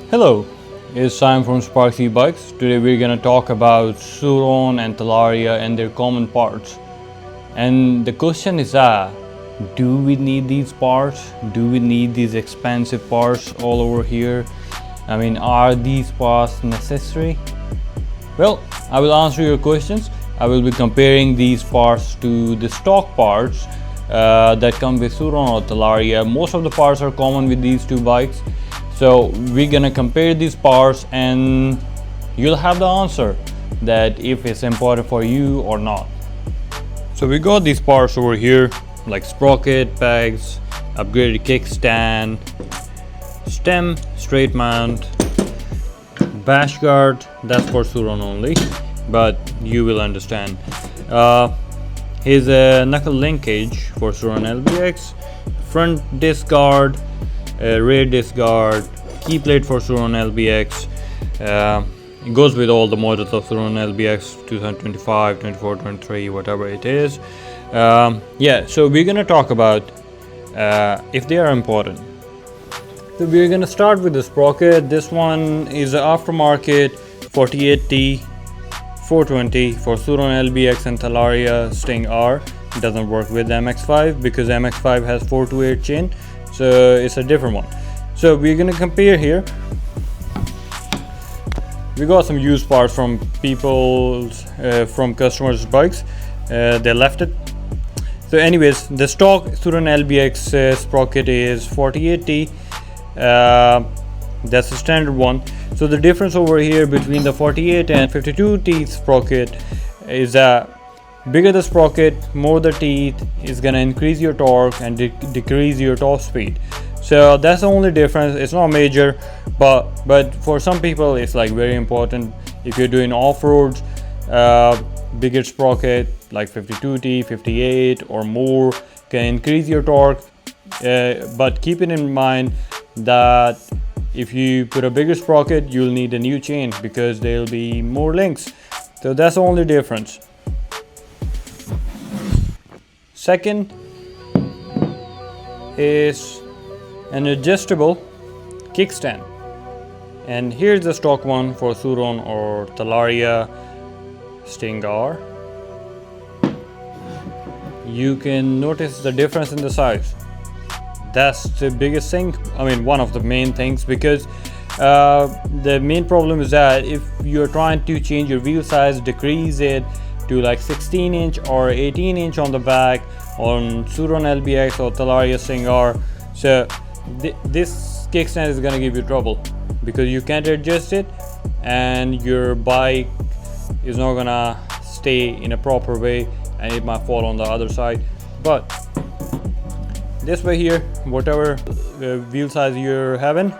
Hello, it's Simon from Sparks e-bikes. Today we're gonna talk about Surron and Talaria and their common parts. And the question is do we need these parts? Do we need these expensive parts all over here? I mean, are these parts necessary? Well, I will answer your questions. I will be comparing these parts to the stock parts that come with Surron or Talaria. Most of the parts are common with these two bikes. So we're gonna compare these parts and you'll have the answer that if it's important for you or not. So we got these parts over here like sprocket, pegs, upgraded kickstand, stem, straight mount, bash guard, that's for Surron only, but you will understand. Here's a knuckle linkage for Sur-Ron LBX, front disc guard, rear disc guard, key plate for Surron LBX. It goes with all the models of Surron LBX 2025, 24, 23, whatever it is. Yeah, so we're gonna talk about if they are important. So we're gonna start with the sprocket. This one is an aftermarket 48T 420 for Surron LBX and Talaria Sting R. It doesn't work with MX5 because MX5 has 428 chain, so it's a different one. So we're gonna compare here. We got some used parts from people's from customers' bikes. They left it. So anyways, the stock Surron LBX sprocket is 48T. That's the standard one. So the difference over here between the 48 and 52 teeth sprocket is that bigger the sprocket, more the teeth is gonna increase your torque and decrease your top speed. So that's the only difference. It's not major, but for some people it's like very important. If you're doing off-roads, bigger sprocket like 52T, 58 or more can increase your torque. But keep it in mind that if you put a bigger sprocket, you'll need a new chain because there'll be more links. So that's the only difference. Second is an adjustable kickstand, and here's the stock one for Surron or Talaria Sting R. You can notice the difference in the size. That's the biggest thing, I mean one of the main things, because the main problem is that if you're trying to change your wheel size, decrease it to like 16 inch or 18 inch on the back on Surron LBX or Talaria Sting R, so this kickstand is gonna give you trouble because you can't adjust it and your bike is not gonna stay in a proper way and it might fall on the other side. But this way here, whatever wheel size you're having,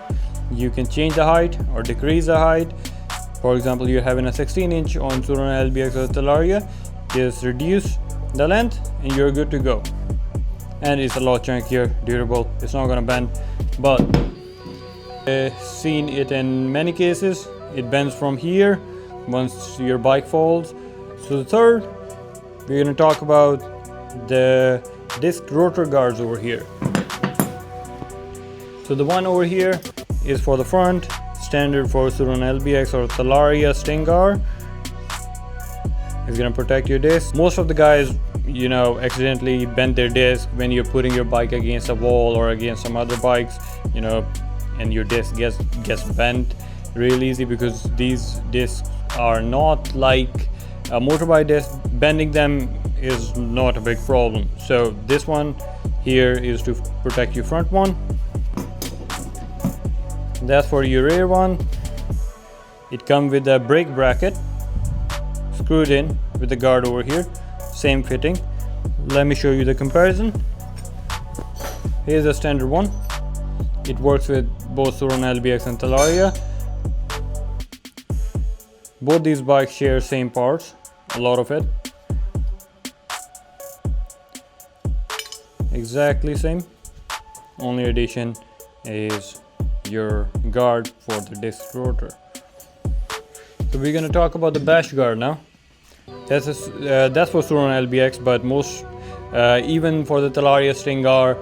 you can change the height or decrease the height. For example, you're having a 16 inch on Surron LBX or Talaria, just reduce the length and you're good to go. And it's a lot chunkier, durable, it's not gonna bend. But seen it in many cases, it bends from here once your bike falls. So the third, we're gonna talk about the disc rotor guards over here. So the one over here is for the front, standard for Surron LBX or Talaria Sting R. It's gonna protect your disc. Most of the guys, you know, accidentally bend their disc when you're putting your bike against a wall or against some other bikes, you know, and your disc gets bent real easy because these discs are not like a motorbike disc. Bending them is not a big problem. So this one here is to protect your front one. That's for your rear one. It comes with a brake bracket screwed in with the guard over here, same fitting. Let me show you the comparison. Here's a standard one. It works with both Surron LBX and Talaria. Both these bikes share same parts, a lot of it. Exactly same. Only addition is your guard for the disc rotor. So we're gonna talk about the bash guard now. That's for Surron LBX, but most even for the Talaria Sting R,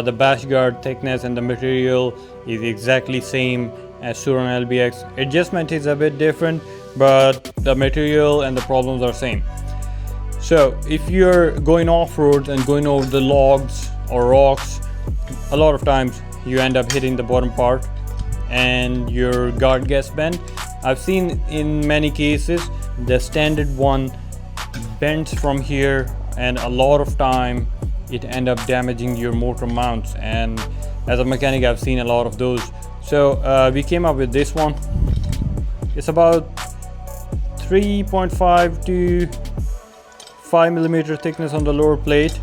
the bash guard thickness and the material is exactly same as Sur-Ron LBX. Adjustment is a bit different, but the material and the problems are same. So if you're going off-road and going over the logs or rocks, a lot of times you end up hitting the bottom part and your guard gets bent. I've seen in many cases the standard one bends from here, and a lot of time it end up damaging your motor mounts, and as a mechanic I've seen a lot of those. So we came up with this one. It's about 3.5 to 5 millimeter thickness on the lower plate,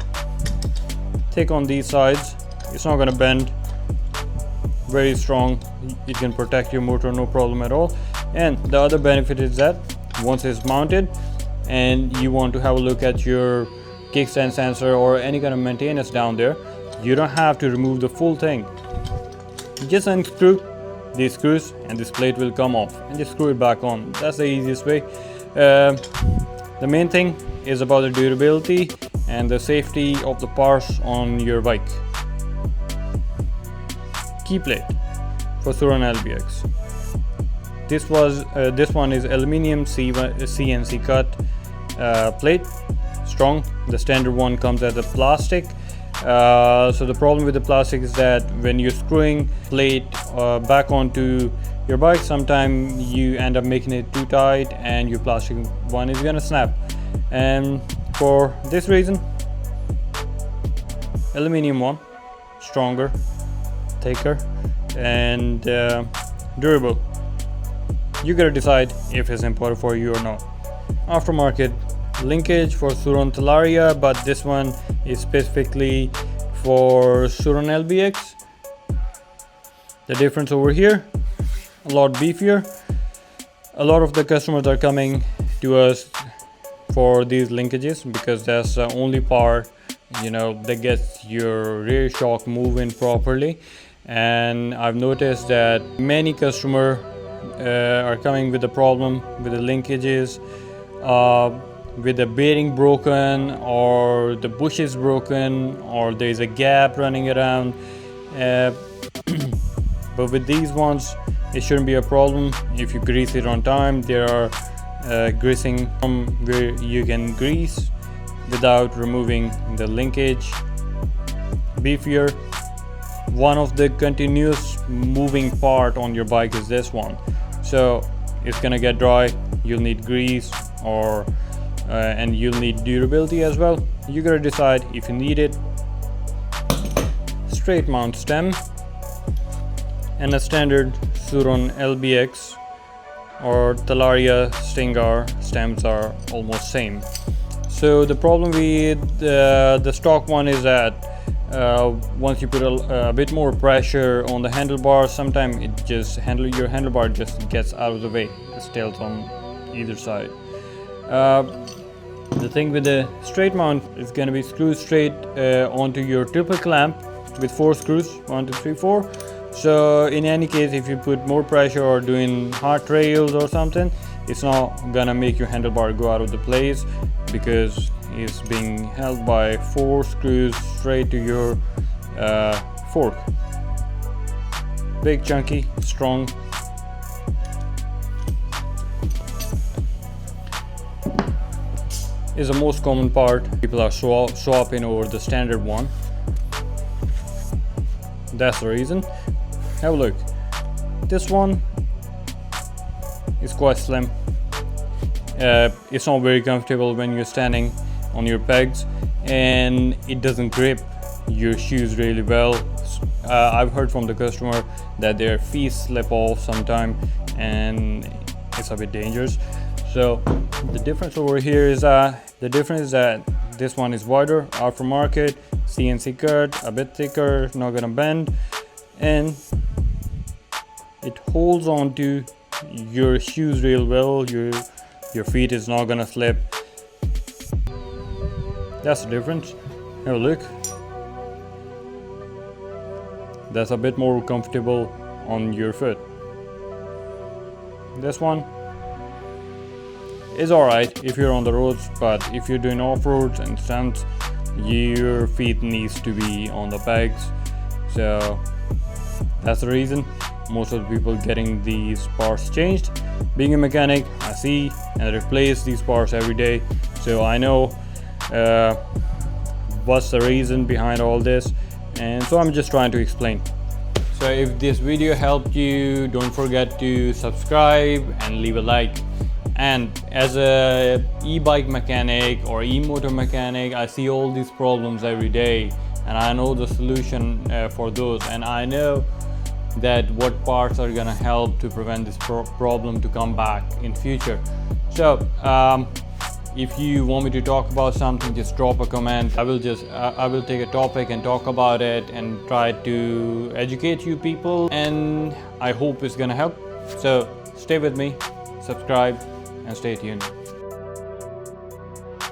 thick on these sides. It's not gonna bend, very strong. It can protect your motor, no problem at all. And the other benefit is that once it's mounted and you want to have a look at your kickstand sensor or any kind of maintenance down there, you don't have to remove the full thing. Just unscrew these screws and this plate will come off, and just screw it back on. That's the easiest way. The main thing is about the durability and the safety of the parts on your bike. Key plate for Sur-Ron LBX. This one is aluminum CNC cut plate, strong. The standard one comes as a plastic. So the problem with the plastic is that when you're screwing plate back onto your bike, sometimes you end up making it too tight and your plastic one is gonna snap. And for this reason, aluminum one, stronger, thicker, and durable. You gotta decide if it's important for you or not. Aftermarket linkage for Surron Talaria, but this one is specifically for Sur-Ron LBX. The difference over here, a lot beefier. A lot of the customers are coming to us for these linkages because that's the only part, you know, that gets your rear shock moving properly. And I've noticed that many customers are coming with the problem with the linkages, with the bearing broken, or the bush is broken, or there's a gap running around. But with these ones, it shouldn't be a problem if you grease it on time. There are greasing where you can grease without removing the linkage. Beefier. One of the continuous moving part on your bike is this one, so it's gonna get dry, you'll need grease, or and you'll need durability as well. You gotta decide if you need it. Straight mount stem and a standard Sur-Ron LBX or Talaria Sting R stems are almost same. So the problem with the stock one is that once you put a bit more pressure on the handlebar, sometimes it just your handlebar just gets out of the way. It tilts on either side. The thing with the straight mount is going to be screwed straight onto your triple clamp with 4 screws, 1, 2, 3, 4. So in any case, if you put more pressure or doing hard trails or something, it's not gonna make your handlebar go out of the place because it's being held by 4 screws straight to your fork. Big, chunky, strong. Is the most common part. People are swapping over the standard one. That's the reason. Have a look. This one is quite slim. It's not very comfortable when you're standing on your pegs, and it doesn't grip your shoes really well. I've heard from the customer that their feet slip off sometime, and it's a bit dangerous. So the difference over here is that this one is wider, aftermarket, CNC cut, a bit thicker, not gonna bend, and it holds on to your shoes real well. Your feet is not gonna slip. That's the difference. Have a look. That's a bit more comfortable on your foot. This one is alright if you're on the roads, but if you're doing off-roads and stunts, your feet needs to be on the pegs. So that's the reason. most of the people getting these parts changed. Being a mechanic, I see and replace these parts every day, so I know what's the reason behind all this, and so I'm just trying to explain. So if this video helped you, don't forget to subscribe and leave a like. And as a e-bike mechanic or e-motor mechanic, I see all these problems every day, and I know the solution for those, and I know that what parts are gonna help to prevent this problem to come back in future. So if you want me to talk about something, just drop a comment. I will take a topic and talk about it and try to educate you people, and I hope it's gonna help. So stay with me, subscribe, and stay tuned.